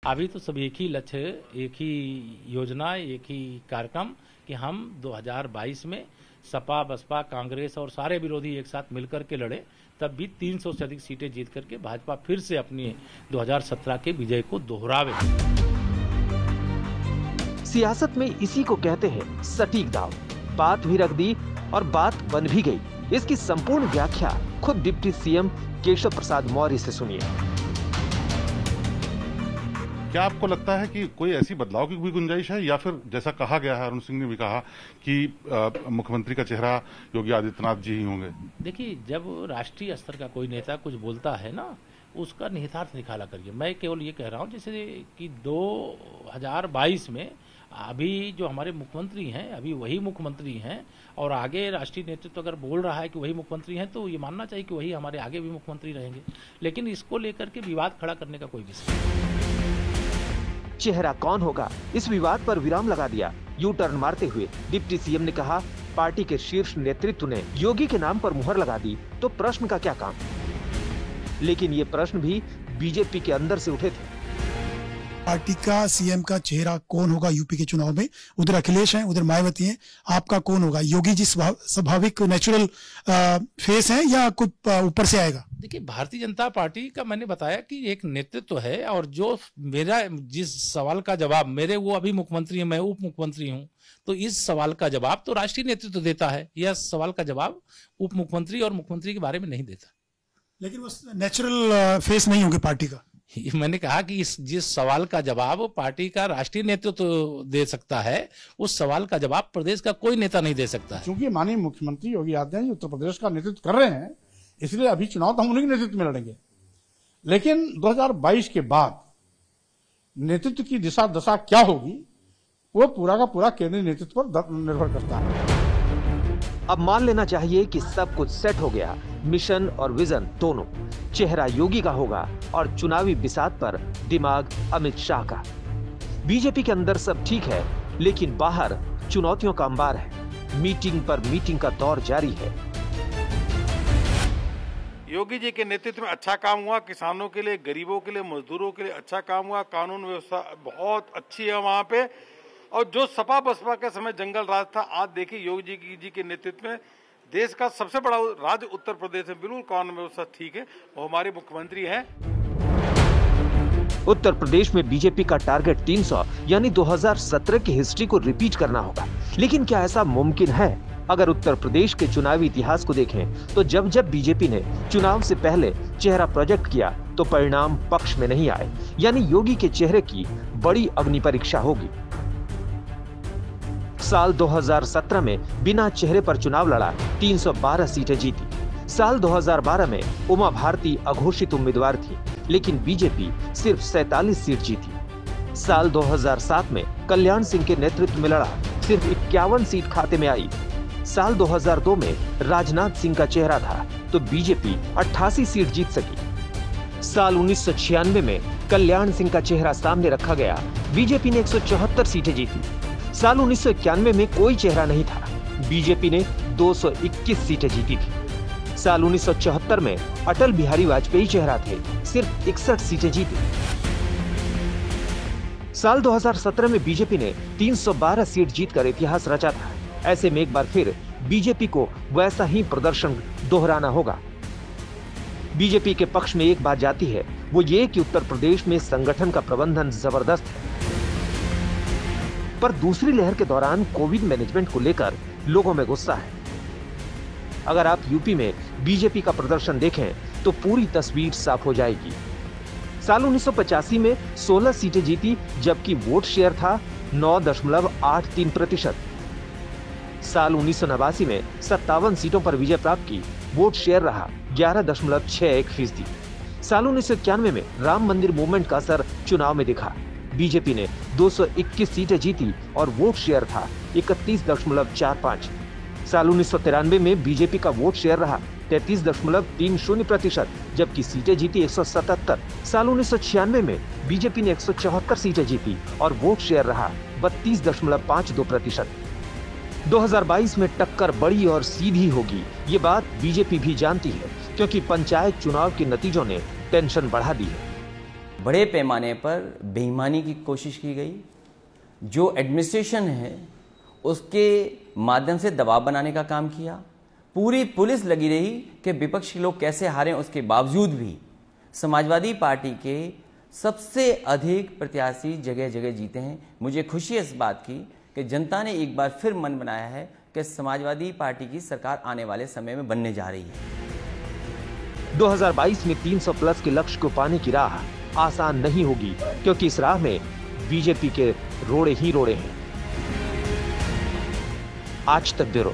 अभी तो सब एक ही लक्ष्य, एक ही योजना, एक ही कार्यक्रम कि हम 2022 में सपा, बसपा, कांग्रेस और सारे विरोधी एक साथ मिलकर के लड़े, तब भी 300 से अधिक सीटें जीत करके भाजपा फिर से अपनी 2017 के विजय को दोहरावे। सियासत में इसी को कहते हैं सटीक दाव। बात भी रख दी और बात बन भी गई। इसकी संपूर्ण व्याख्या खुद डिप्टी सीएम केशव प्रसाद मौर्य से सुनिए। क्या आपको लगता है कि कोई ऐसी बदलाव की भी गुंजाइश है, या फिर जैसा कहा गया है, अरुण सिंह ने भी कहा कि मुख्यमंत्री का चेहरा योगी आदित्यनाथ जी ही होंगे? देखिए, जब राष्ट्रीय स्तर का कोई नेता कुछ बोलता है ना, उसका निहितार्थ निकाला करिए। मैं केवल ये कह रहा हूँ जैसे कि 2022 में अभी जो हमारे मुख्यमंत्री हैं, अभी वही मुख्यमंत्री हैं, और आगे राष्ट्रीय नेतृत्व अगर बोल रहा है कि वही मुख्यमंत्री हैं, तो ये मानना चाहिए कि वही हमारे आगे भी मुख्यमंत्री रहेंगे। लेकिन इसको लेकर के विवाद खड़ा करने का कोई विषय नहीं। चेहरा कौन होगा, इस विवाद पर विराम लगा दिया। यू टर्न मारते हुए डिप्टी सीएम ने कहा, पार्टी के शीर्ष नेतृत्व ने योगी के नाम पर मुहर लगा दी, तो प्रश्न का क्या काम? लेकिन ये प्रश्न भी बीजेपी के अंदर से उठे थे। पार्टी का सीएम का चेहरा कौन होगा यूपी के चुनाव में? उधर अखिलेश हैं, उधर मायावती हैं, आपका कौन होगा? योगी जी स्वाभाविक नेचुरल फेस है या कुछ ऊपर से आएगा? देखिए, भारतीय जनता पार्टी का मैंने बताया कि एक नेतृत्व है, और जो मेरा जिस सवाल का जवाब मेरे, वो अभी मुख्यमंत्री है, मैं उप मुख्यमंत्री हूँ, तो इस सवाल का जवाब तो राष्ट्रीय नेतृत्व देता है। यह सवाल का जवाब उप मुख्यमंत्री और मुख्यमंत्री के बारे में नहीं देता। लेकिन वो नेचुरल फेस नहीं होंगे पार्टी का। मैंने कहा कि जिस सवाल का जवाब पार्टी का राष्ट्रीय नेतृत्व दे सकता है, उस सवाल का जवाब प्रदेश का कोई नेता नहीं दे सकता है। क्योंकि माननीय मुख्यमंत्री योगी आदित्यनाथ जी उत्तर प्रदेश का नेतृत्व कर रहे हैं, इसलिए अभी चुनाव तो हम उन्हीं के नेतृत्व में लड़ेंगे। लेकिन 2022 के बाद नेतृत्व की दिशा दशा क्या होगी, वो पूरा का पूरा केंद्रीय नेतृत्व पर निर्भर करता है। अब मान लेना चाहिए कि सब कुछ सेट हो गया। मिशन और विजन दोनों। चेहरा योगी का होगा और चुनावी बिसात पर दिमाग अमित शाह का। बीजेपी के अंदर सब ठीक है, लेकिन बाहर चुनौतियों का अंबार है। मीटिंग पर मीटिंग का दौर जारी है। योगी जी के नेतृत्व में अच्छा काम हुआ, किसानों के लिए, गरीबों के लिए, मजदूरों के लिए अच्छा काम हुआ। कानून व्यवस्था बहुत अच्छी है वहां पे। और जो सपा बसपा के समय जंगल राज था, आज देखिए योगी जी के नेतृत्व में देश का सबसे बड़ा राज्य उत्तर प्रदेश में बिल्कुल कानून व्यवस्था ठीक है, वो हमारे मुख्यमंत्री हैं। उत्तर प्रदेश में बीजेपी का टारगेट 300 यानी 2017 की हिस्ट्री को रिपीट करना होगा। लेकिन क्या ऐसा मुमकिन है? अगर उत्तर प्रदेश के चुनावी इतिहास को देखें, तो जब जब बीजेपी ने चुनाव से पहले चेहरा प्रोजेक्ट किया, तो परिणाम पक्ष में नहीं आए। यानी योगी के चेहरे की बड़ी अग्नि परीक्षा होगी। साल 2017 में बिना चेहरे पर चुनाव लड़ा, 312 सीटें जीती। साल 2012 में उमा भारती अघोषित उम्मीदवार थी, लेकिन बीजेपी सिर्फ 47 सीट जीती। साल 2007 में कल्याण सिंह के नेतृत्व में लड़ा, सिर्फ 51 सीट खाते में आई। साल 2002 में राजनाथ सिंह का चेहरा था, तो बीजेपी 88 सीट जीत सकी। साल 1996 में कल्याण सिंह का चेहरा सामने रखा गया, बीजेपी ने 174 सीटें जीती। साल 1991 में कोई चेहरा नहीं था, बीजेपी ने 221 सीटें जीती थी। साल 1974 में अटल बिहारी वाजपेयी चेहरा थे, सिर्फ 61 सीटें जीती। साल 2017 में बीजेपी ने 312 सीट जीतकर इतिहास रचा था। ऐसे में एक बार फिर बीजेपी को वैसा ही प्रदर्शन दोहराना होगा। बीजेपी के पक्ष में एक बात जाती है, वो ये कि उत्तर प्रदेश में संगठन का प्रबंधन जबरदस्त है। पर दूसरी लहर के दौरान कोविड मैनेजमेंट को लेकर लोगों में गुस्सा है। अगर आप यूपी में बीजेपी का प्रदर्शन देखें, तो पूरी तस्वीर साफ हो जाएगी। साल 1985 में 16 सीटें जीती, जबकि वोट शेयर था 9.83%। साल 1989 में 57 सीटों पर विजय प्राप्त की, वोट शेयर रहा 11.61%। साल 1991 में राम मंदिर मूवमेंट का असर चुनाव में दिखा। बीजेपी ने 221 सीटें जीती और वोट शेयर था 31.45। साल 1993 में बीजेपी का वोट शेयर रहा 33.30%, जबकि सीटें जीती 177। साल 1996 में बीजेपी ने 174 सीटें जीती और वोट शेयर रहा 32.52%। 2022 में टक्कर बड़ी और सीधी होगी, ये बात बीजेपी भी जानती है, क्योंकि पंचायत चुनाव के नतीजों ने टेंशन बढ़ा दी है। बड़े पैमाने पर बेईमानी की कोशिश की गई। जो एडमिनिस्ट्रेशन है उसके माध्यम से दबाव बनाने का काम किया। पूरी पुलिस लगी रही कि विपक्ष के लोग कैसे हारें, उसके बावजूद भी समाजवादी पार्टी के सबसे अधिक प्रत्याशी जगह जगह जीते हैं। मुझे खुशी है इस बात की कि जनता ने एक बार फिर मन बनाया है कि समाजवादी पार्टी की सरकार आने वाले समय में बनने जा रही है। 2022 में 300 प्लस के लक्ष्य को पाने की राह आसान नहीं होगी, क्योंकि इस राह में बीजेपी के रोड़े ही रोड़े हैं। आज तक ब्यूरो।